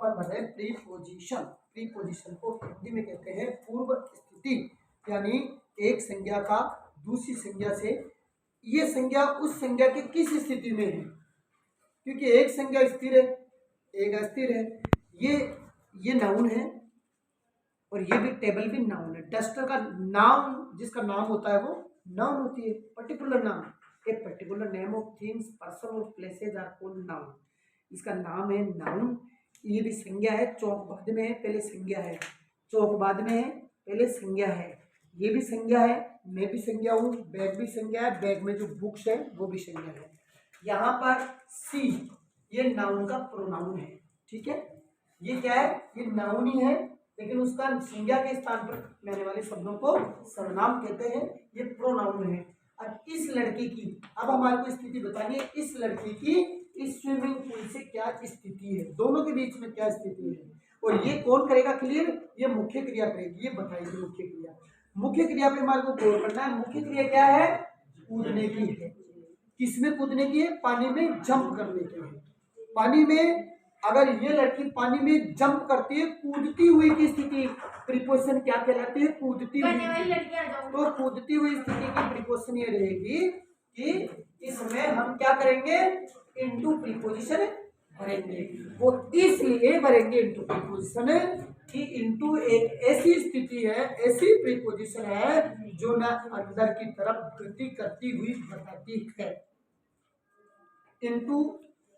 अपन बताए preposition. Preposition को हिंदी में कहते हैं पूर्व स्थिति, यानी एक संज्ञा का दूसरी संज्ञा से, ये संज्ञा उस संज्ञा की किस स्थिति में है, क्योंकि एक संज्ञा स्थिर है एक अस्थिर है। ये नाउन है और ये भी टेबल भी नाउन है। डस्टर का नाउन, जिसका नाम होता है वो नाउन होती है, पर्टिकुलर नाम। A particular name of things, person और प्लेसेस आर कॉल्ड नाउन। इसका नाम है नाउन। ये भी संज्ञा है, चौक बाद में है पहले संज्ञा है, चौक बाद में है पहले संज्ञा है। ये भी संज्ञा है, मैं भी संज्ञा हूँ, बैग भी संज्ञा है, बैग में जो बुक्स है वो भी संज्ञा है। यहाँ पर सी ये नाउन का प्रोनाउन है, ठीक है। ये क्या है, ये नाउन ही है, लेकिन उसका संज्ञा के स्थान पर रहने वाले शब्दों को सर्वनाम कहते हैं, ये प्रोनाउन है। अब इस लड़की की, अब हमारे को स्थिति बतानी है, इस लड़की की इस स्विमिंग पूल से क्या स्थिति है, दोनों के बीच में क्या स्थिति है, और ये कौन करेगा क्लियर, ये मुख्य क्रिया करेगी, ये बताएगी मुख्य क्रिया। मुख्य क्रिया पे हमारे को गौर करना है। मुख्य क्रिया क्या है, कूदने की है। किसमें कूदने की है, पानी में जंप करने की है। पानी में अगर ये लड़की पानी में जंप करती है, कूदती हुई की स्थिति, प्रीपोजिशन क्या कहलाती है, कूदती हुई। तो कूदती हुई स्थिति की प्रीपोजिशन ये रहेगी कि इसमें हम क्या करेंगे, इनटू प्रीपोजिशन भरेंगे। वो इसलिए भरेंगे इनटू प्रीपोजिशन कि इनटू एक ऐसी स्थिति है, ऐसी प्रीपोजिशन है जो ना अंदर की तरफ गति करती हुई बताती है। इनटू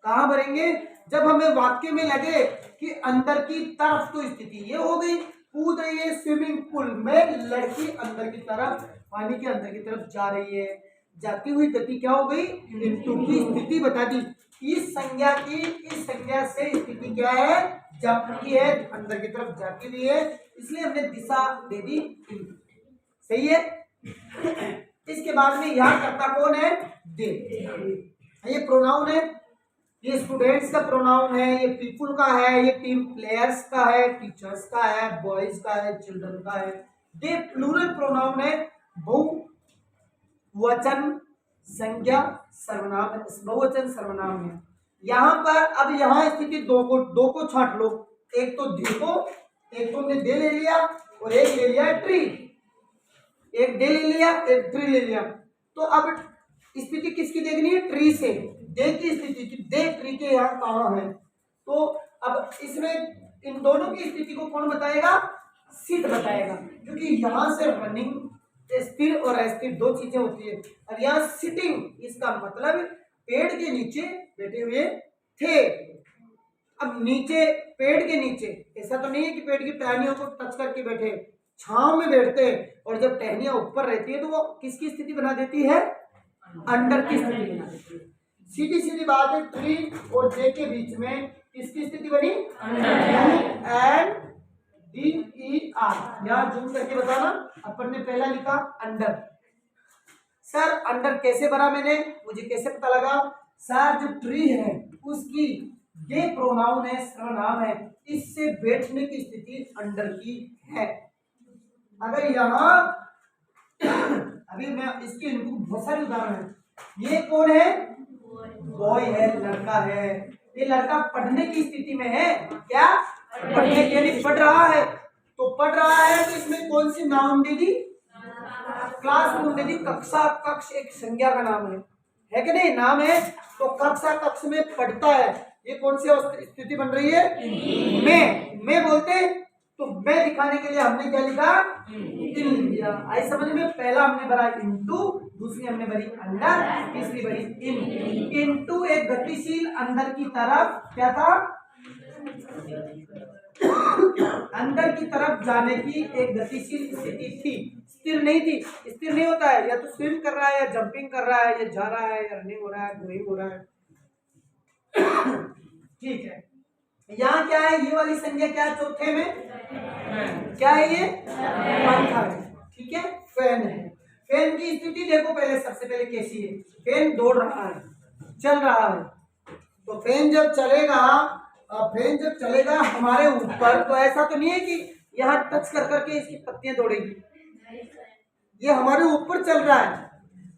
कहाँ भरेंगे, जब हमें वाक्य में लगे कि अंदर की तरफ, तो स्थिति ये हो गई, कूद रही है स्विमिंग पूल में लड़की, अंदर की तरफ, पानी के अंदर की तरफ जा रही है, जाती हुई गति क्या हो गई, इनटू की स्थिति बता दी। इस संज्ञा की, इस संज्ञा से स्थिति क्या है, जंप की है, अंदर की तरफ जाती हुई है, इसलिए हमने दिशा दे दी इनटू। सही है। इसके बाद में यहाँ कर्ता कौन है, दे। ये प्रोनाउन है, ये स्टूडेंट्स का प्रोनाउन है, ये पीपुल का है, ये टीम प्लेयर्स का है, टीचर्स का है, बॉयज का है, चिल्ड्रन का है। दे प्लूरल प्रोनाउन है, बहुवचन संज्ञा सर्वनाम है, बहुवचन सर्वनाम है। यहाँ पर अब यहाँ स्थिति दो को छांट लो, एक तो दे को, एक तो हमने दे ले लिया और एक ले लिया ट्री, एक दे ले लिया एक ट्री ले लिया। तो अब स्थिति किसकी देखनी है, ट्री से। दे की स्थिति की, दे ट्री के यहाँ कहाँ है, तो अब इसमें इन दोनों की स्थिति को कौन बताएगा, सिट बताएगा, क्योंकि यहाँ से रनिंग, स्थिर और अस्थिर दो चीजें होती है, और यहाँ सिटिंग, इसका मतलब पेड़ के नीचे बैठे हुए थे। अब नीचे, पेड़ के नीचे, ऐसा तो नहीं है कि पेड़ की टहनियों को टच करके बैठे, छांव में बैठते हैं, और जब टहनियां ऊपर रहती है तो वो किसकी स्थिति बना देती है, अंडर की स्थिति बना देती है। सीधी सीधी बात है, ट्री और जे के बीच में किसकी स्थिति बनी, एंड डी ई आर। यहाँ जूम करके बताना, अपन ने पहला लिखा अंडर। सर अंडर कैसे बना, मैंने, मुझे कैसे पता लगा, सर जो ट्री है उसकी ये प्रोनाउन है, सर्वनाम है, इससे बैठने की स्थिति अंडर की है। अगर यहाँ अभी मैं इसके बहुत सारे उदाहरण है, ये कौन है, बॉय है, लड़का है, ये लड़का पढ़ने की स्थिति में है, क्या पढ़ने के लिए पढ़ रहा है, तो पढ़ रहा है तो इसमें कौन सी नाउन दे दी, क्लासरूम दे दी। कक्षा, कक्ष एक संज्ञा का नाम है कि नहीं, नाम है, तो कक्षा, कक्ष में पढ़ता है, ये कौन सी स्थिति बन रही है, मैं बोलते, तो मैं दिखाने के लिए हमने क्या लिखा, इन लिख दिया। आई समझ में, पहला हमने भरा इनटू, दूसरी हमने भरी अंडर, तीसरी भरी इन। इनटू एक गतिशील अंदर की तरफ, क्या था, अंदर की तरफ जाने की एक गतिशील स्थिति थी, स्थिर नहीं थी। स्थिर नहीं होता है, या तो स्विम कर रहा है, या जंपिंग कर रहा है, या जा रहा है, या रनिंग हो रहा है, गोइंग हो रहा है। ठीक है, यहाँ क्या है, ये वाली संज्ञा क्या है, चौथे में क्या है, ये पंखा है, ठीक है, फैन है। फैन की स्थिति देखो पहले, सबसे पहले कैसी है, फैन दौड़ रहा है, चल रहा है, तो फैन जब चलेगा, फैन जब चलेगा हमारे ऊपर, तो ऐसा तो नहीं है कि यहाँ टच कर करके इसकी पत्तियां दौड़ेगी, ये हमारे ऊपर चल रहा है।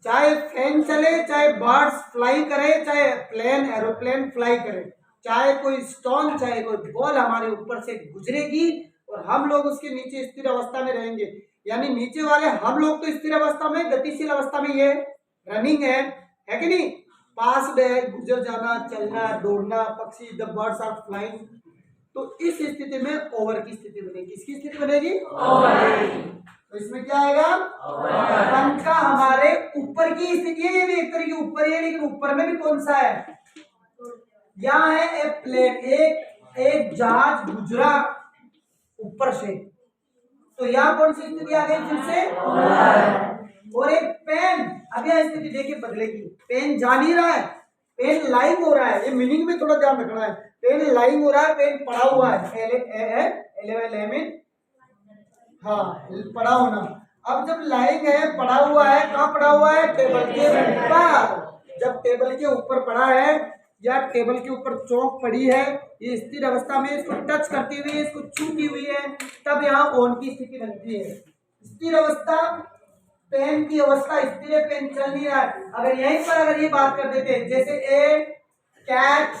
चाहे फैन चले, चाहे बर्ड्स फ्लाई करे, चाहे प्लेन एरोप्लेन फ्लाई करे, चाहे कोई स्टोन चाहे कोई बॉल हमारे ऊपर से गुजरेगी और हम लोग उसके नीचे स्थिर अवस्था में रहेंगे। यानी नीचे वाले हम लोग तो स्थिर अवस्था में, गतिशील अवस्था में, ये रनिंग है कि नहीं, पास है, गुजर जाना, चलना, दौड़ना, पक्षी, द बर्ड्स आर फ्लाइंग। तो इस स्थिति में ओवर की स्थिति बनेगी। किसकी स्थिति बनेगी? ओवर। तो इसमें क्या आएगा? पंखा हमारे ऊपर की स्थिति है, ये भी एक तरह की ऊपर है, लेकिन ऊपर में भी कौन सा है? यहाँ है एक प्लेन, एक जहाज गुजरा ऊपर से, तो यहाँ कौन सी स्थिति आ गई फिर से? और एक पेन, अब यह स्थिति देखिए बदलेगी, पेन जा नहीं रहा है, पेन लाइंग हो रहा है, ये मीनिंग में थोड़ा ध्यान रखना है, पेन लाइंग हो रहा है, पेन पड़ा हुआ है, हाँ पड़ा होना। अब जब लाइंग है, पड़ा हुआ है, कहाँ पड़ा हुआ है? टेबल के ऊपर। जब टेबल के ऊपर पड़ा है या टेबल के ऊपर चौक पड़ी है, ये स्थिर अवस्था में इसको टच करती हुई है, इसको छूती हुई है, तब यहाँ ऑन की स्थिति बनती है। स्थिर अवस्था, पेन की अवस्था स्थिर है, पेन चल नहीं रहा है। अगर यहीं पर अगर ये बात कर देते हैं, जैसे ए कैट,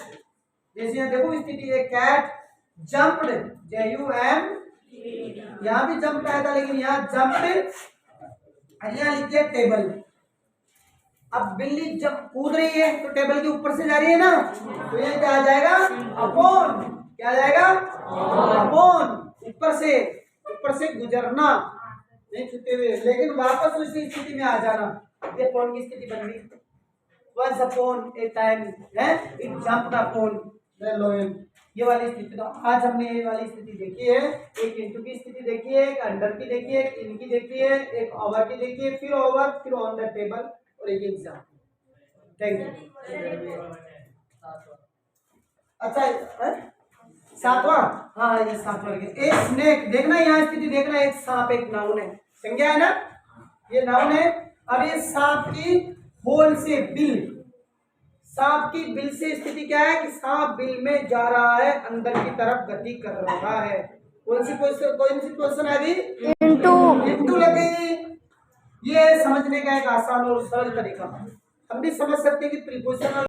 जैसे यहाँ देखो स्थिति, ए कैट जंप्ड, JUM, यहाँ भी जंप आया था, लेकिन यहाँ जंप्ड, यहाँ लिख दिया टेबल। अब बिल्ली जब कूद रही है तो टेबल के ऊपर से जा रही है ना, तो ये क्या आ जाएगा? अपॉन। क्या आ जाएगा? अपॉन, ऊपर से गुजरना, नहीं छूते हुए, लेकिन वापस उसी स्थिति में आ जाना। ये कौन की स्थिति बन गई? Once upon a time है, it jumped upon the lion, ये वाली स्थिति। तो आज हमने ये वाली स्थिति देखी है, एक इनटू की स्थिति देखी है, एक अंडर की देखी है, एक इन की देखी है, एक ओवर की देखी है, फिर ओवर, फिर ऑन द टेबल, और एक एग्जाम। Thank you. अच्छा, सातवां, हाँ ये सातवां। एक स्नेक, देखना यहाँ स्थिति देखना, एक सांप, एक नाउन है, संज्ञा है ना, ये नाउन है। अब ये सांप की होल से बिल, सांप की बिल से स्थिति क्या है कि सांप बिल में जा रहा है, अंदर की तरफ गति कर रहा है। कौन सी पोजीशन आ गई? इंटू लग गई। ये समझने का एक आसान और सरल तरीका, हम भी समझ सकते हैं कि प्रीपोजिशन